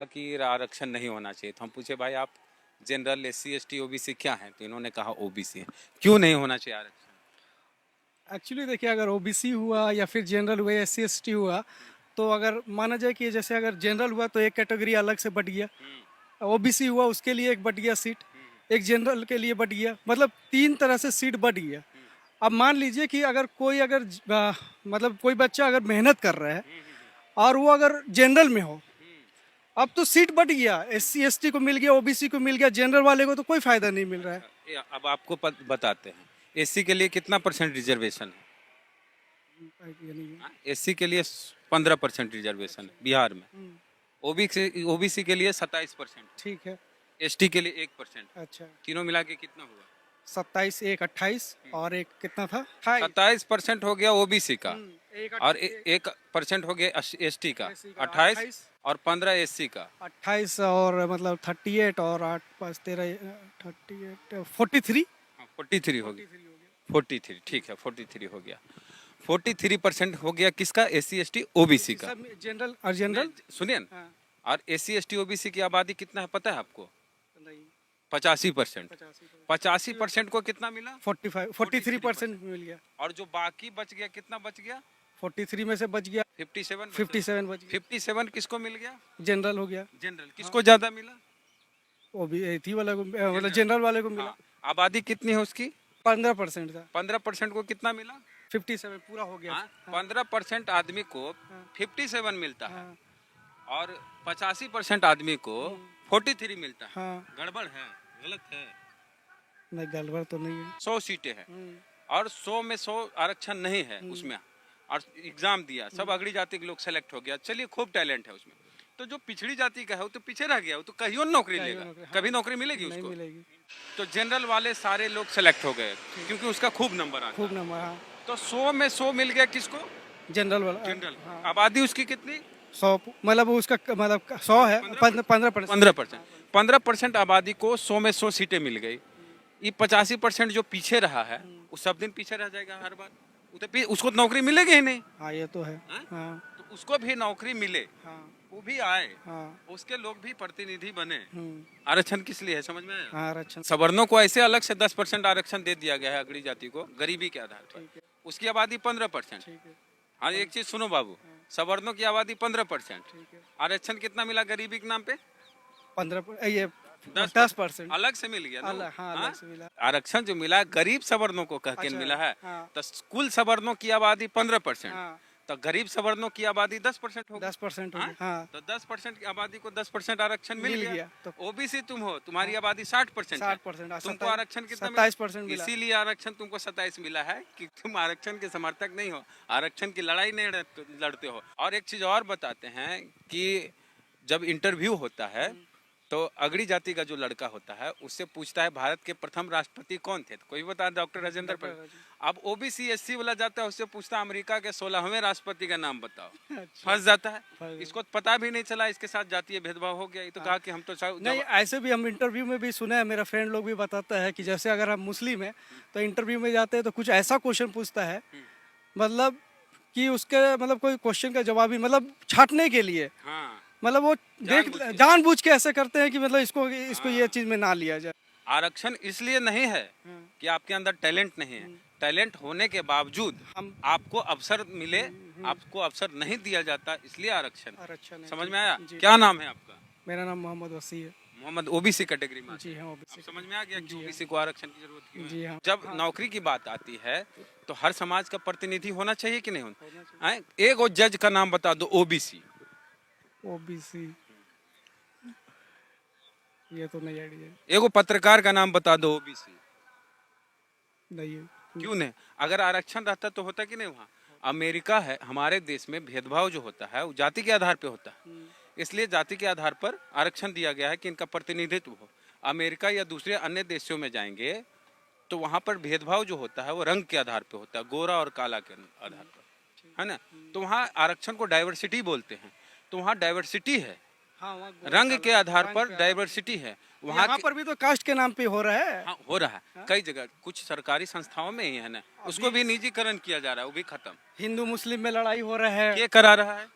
कि आरक्षण नहीं होना चाहिए। तो हम पूछे भाई आप जनरल एससी एसटी ओबीसी क्या है, तो इन्होंने कहा ओबीसी है। क्यों नहीं होना चाहिए आरक्षण? एक्चुअली देखिए, अगर ओबीसी हुआ या फिर जनरल हुआ, एससी एसटी हुआ, तो अगर माना जाए कि जैसे अगर जनरल हुआ तो एक कैटेगरी अलग से बढ़ गया, ओबीसी हुआ उसके लिए एक बढ़ गया सीट, एक जनरल के लिए बढ़ गया, मतलब तीन तरह से सीट बढ़ गया। अब मान लीजिए कि अगर कोई मतलब कोई बच्चा अगर मेहनत कर रहा है और वो अगर जनरल में हो, अब तो सीट बढ़ गया, एससी एसटी को मिल गया, ओबीसी को मिल गया, जनरल वाले को तो कोई फायदा नहीं मिल रहा है। अच्छा, अब आपको बताते हैं एससी के लिए कितना परसेंट रिजर्वेशन है। आइडिया नहीं है। एससी के लिए 15% रिजर्वेशन है बिहार में। ओबीसी ओबीसी के लिए 27%, ठीक है। एसटी के लिए 1%। अच्छा। तीनों मिला के कितना हुआ? 27, एक 28 और एक कितना था, 28। 27% हो गया ओबीसी का, एक और 1% हो गया एसटी का, एससी का 28, 28। और 15 एससी का। 28 और मतलब 38 और 8 5 13 38 43। 43 हो गया। 43 हो गया। 43 ठीक है, 43 हो गया। 43% हो गया किसका? एससी एसटी ओबीसी का। सब जनरल और जनरल। सुनिए ना, हाँ। और एससी एसटी ओबीसी की आबादी कितना है पता है आपको? नहीं। 85%। 85। 85% को कितना मिला? 45 43% मिल गया। और जो बाकी बच गया कितना बच गया? 43 में से बच गया 57 बचा। 57 बच गया। 57 किसको मिल गया? जनरल हो गया। जनरल किसको ज्यादा मिला? वो भी थी वाला को मतलब जनरल वाले को मिला। हाँ, आबादी कितनी है उसकी? 15% था। 15% को कितना मिला? 57 पूरा हो गया। हाँ, हाँ। 15% आदमी को हाँ। 57 मिलता है, हाँ। और 85% आदमी को 43 मिलता है। हाँ। गड़बड़ है, गलत है। नहीं, गड़बड़ तो नहीं है। 100 सीटें हैं, और 100 में 100 आरक्षण नहीं है उसमें, और एग्जाम दिया, सब अगड़ी जाति के लोग सेलेक्ट हो गया। चलिए, खूब टैलेंट है उसमें। तो जो पिछड़ी जाति का है वो तो पीछे रह गया, वो तो कहीं नौकरी लेगा, कभी नौकरी मिलेगी नहीं उसको? मिलेगी। तो जनरल वाले सारे लोग सेलेक्ट हो गए क्योंकि उसका खूब नंबर आता खूब है। नंबर। हाँ। तो 100 में 100 मिल गया किसको? जनरल वाला। जनरल। हाँ। आबादी उसकी कितनी? 100 मतलब वो उसका मतलब 100 है। 15%। 15%। 15% आबादी को 100 में 100 सीटें मिल गई। ये 85% जो पीछे रहा है वो सब दिन पीछे रह जाएगा हर बार। वो तो उसको तो नौकरी मिलेगी ही नहीं। हाँ, ये तो है। हाँ? हाँ। तो उसको भी नौकरी मिले, हाँ। वो भी आए, हाँ। उसके लोग भी प्रतिनिधि बने। आरक्षण किस लिए है, समझ में आया? हाँ, आरक्षण। सवर्णों को ऐसे अलग से 10% आरक्षण दे दिया गया है अगड़ी जाति को, गरीबी के आधार पर। ठीक है। उसकी आबादी 15%। ठीक है। हाँ, एक चीज सुनो बाबू, सवर्णों की आबादी 15%, ठीक है। आरक्षण कितना मिला गरीबी के नाम पे? 15 ये 10%। 10%। अलग से मिल गया ना? अलग, हाँ, हाँ? अलग से मिला। आरक्षण जो मिला गरीब सवर्णों को कह के अच्छा। मिला है। हाँ। तो कुल सवर्णों की आबादी 15%, हाँ। तो गरीब सवर्णों की आबादी 10% होगी। 10% हो हाँ? गया। हाँ। तो 10% की आबादी को 10% आरक्षण मिल मिल गया। गया तो ओबीसी तुम हो, तुम्हारी आबादी 60% है, 60%। तुमको आरक्षण कितना मिला? 27% मिला। इसीलिए आरक्षण तुमको 27 मिला है कि तुम आरक्षण के समर्थक नहीं हो, आरक्षण की लड़ाई नहीं लड़ते हो। और एक चीज और बताते हैं कि जब इंटरव्यू होता है तो अगड़ी जाति का जो लड़का होता है उससे पूछता है भारत के प्रथम राष्ट्रपति कौन थे, तो कोई बता डॉक्टर राजेंद्र प्रसाद। अब ओबीसी एससी वाला जाता है उससे पूछता है अमेरिका के 16वें राष्ट्रपति का नाम बताओ। अच्छा। फंस जाता है। फंस इसको पता भी नहीं चला, इसके साथ जातीय भेदभाव हो गया। ये तो कहा कि हम तो नहीं, ऐसे भी हम इंटरव्यू में भी सुने हैं, मेरा फ्रेंड लोग भी बताता है कि जैसे अगर हम मुस्लिम हैं तो इंटरव्यू में जाते हैं तो कुछ ऐसा क्वेश्चन पूछता है, मतलब कि उसके मतलब कोई क्वेश्चन का जवाब ही मतलब छाटने के लिए, हाँ, मतलब वो जानबूझ के ऐसे करते हैं कि मतलब इसको ये चीज में ना लिया जाए। आरक्षण इसलिए नहीं है कि आपके अंदर टैलेंट नहीं है, टैलेंट होने के बावजूद हम आपको अवसर मिले, आपको अवसर नहीं दिया जाता, इसलिए आरक्षण। आरक्षण है। समझ जी। में आया? जी। क्या नाम है आपका? मेरा नाम मोहम्मद वसी है। मोहम्मद। ओबीसी कैटेगरी में? जी हाँ, अब ओबीसी। समझ में आ गया कि जी हाँ। ओबीसी को आरक्षण की जरूरत क्यों है। जी हाँ। जब नौकरी की बात आती है तो हर समाज का प्रतिनिधि होना चाहिए कि नहीं होना? होना चाहिए। हैं? एक और जज का नाम बता दो ओबीसी। ओबीसी ये तो नहीं आइडिया। एक और पत्रकार का नाम बता दो ओबीसी। नहीं है। क्यों नहीं? अगर आरक्षण रहता तो होता कि नहीं वहाँ? अमेरिका है, हमारे देश में भेदभाव जो होता है वो जाति के आधार पे होता है, इसलिए जाति के आधार पर आरक्षण दिया गया है कि इनका प्रतिनिधित्व हो। अमेरिका या दूसरे अन्य देशों में जाएंगे तो वहाँ पर भेदभाव जो होता है वो रंग के आधार पे होता है, गोरा और काला के आधार पर, है ना? तो वहाँ आरक्षण को डाइवर्सिटी बोलते हैं। तो वहाँ डाइवर्सिटी है, हाँ, वहाँ रंग के आधार रंग पर पे डाइवर्सिटी है वहाँ यहाँ पर भी तो कास्ट के नाम पे हो रहा है। हाँ, हो रहा है कई जगह, कुछ सरकारी संस्थाओं में ही है ना, उसको भी निजीकरण किया जा रहा है, वो भी खत्म। हिंदू मुस्लिम में लड़ाई हो रहा है। ये करा रहा है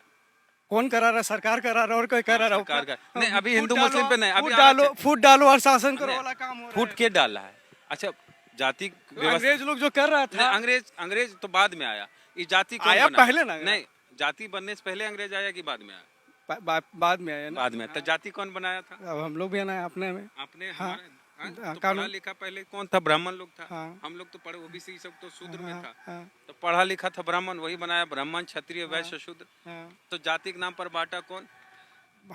कौन करा रहा है? सरकार करा रहा है और कोई करा रहा है? सरकार का नहीं, अभी फूट हिंदू डालो, मुस्लिम पे नहीं, अभी फूट डालो, आरक्षण- फूट डालो और शासन करो नहीं, वाला काम हो रहा फूट के डाला है। अच्छा, जाति है। व्यवस्था अंग्रेज लोग जो कर रहा नहीं, था, अंग्रेज तो बाद में आया। ये जाति कौन आया बना? पहले ना? नहीं, जाति बनने से पहले अंग्रेज आया कि बाद में आया? बाद में आया ना। बाद में। तो जाति कौन बनाया था? अब हम लोग भी है ना अपने में। आपने हाँ, हमारे हाँ? हाँ, तो कानून- पढ़ा लिखा पहले कौन था? ब्राह्मण लोग था। हाँ। हम लोग तो पढ़े, ओबीसी सब तो शूद्र में था। हाँ, तो पढ़ा लिखा था ब्राह्मण, वही बनाया ब्राह्मण, क्षत्रिय, वैश्य, शूद्र। हाँ। तो जाति के नाम पर बांटा कौन?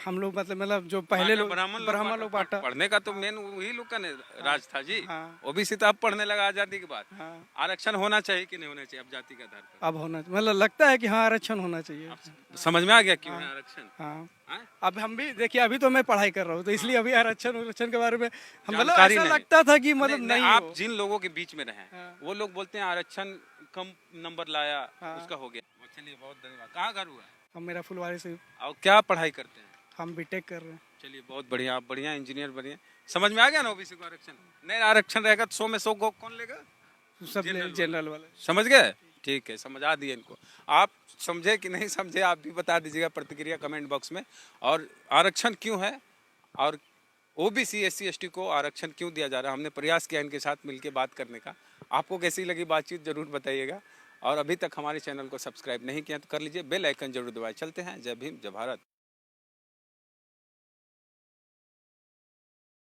हम लोग मतलब जो पहले लोग ब्राह्मण लोग बांटा। पढ़ने का तो मेन वही लोग का राज था जी। हाँ। ओबीसी तो अब पढ़ने लगा आजादी के बाद। हाँ। आरक्षण होना चाहिए कि नहीं होना चाहिए अब जाति के आधार पर? अब होना मतलब लगता है कि हाँ आरक्षण होना चाहिए। समझ में आ गया क्यों है आरक्षण? हाँ, हाँ? अब हम भी देखिए, अभी तो मैं पढ़ाई कर रहा हूँ तो इसलिए अभी आरक्षण के बारे में हम मतलब जानकारी ऐसा नहीं। लगता था कि मतलब नहीं आप हो। जिन लोगों के बीच में रहे हैं, हाँ। वो लोग बोलते हैं आरक्षण कम नंबर लाया, हाँ। उसका हो गया। चलिए, बहुत धन्यवाद। कहाँ घर हुआ? हम मेरा फुलवारी से, और क्या पढ़ाई करते हैं? हम बीटेक कर रहे हैं। चलिए, बहुत बढ़िया। आप बढ़िया इंजीनियर बनिए। समझ में आ गया ना ओबीसी को आरक्षण? नहीं, आरक्षण रहेगा तो 100 में 100 को कौन लेगा? सब जनरल वाले। समझ गए? ठीक है, समझा दिए इनको। आप समझे कि नहीं समझे, आप भी बता दीजिएगा प्रतिक्रिया कमेंट बॉक्स में। और आरक्षण क्यों है और ओबीसी एससी एसटी को आरक्षण क्यों दिया जा रहा है, हमने प्रयास किया इनके साथ मिलकर बात करने का। आपको कैसी लगी बातचीत जरूर बताइएगा। और अभी तक हमारे चैनल को सब्सक्राइब नहीं किया तो कर लीजिए, बेल आइकन जरूर दबाएं। चलते हैं। जय भीम, जय भारत।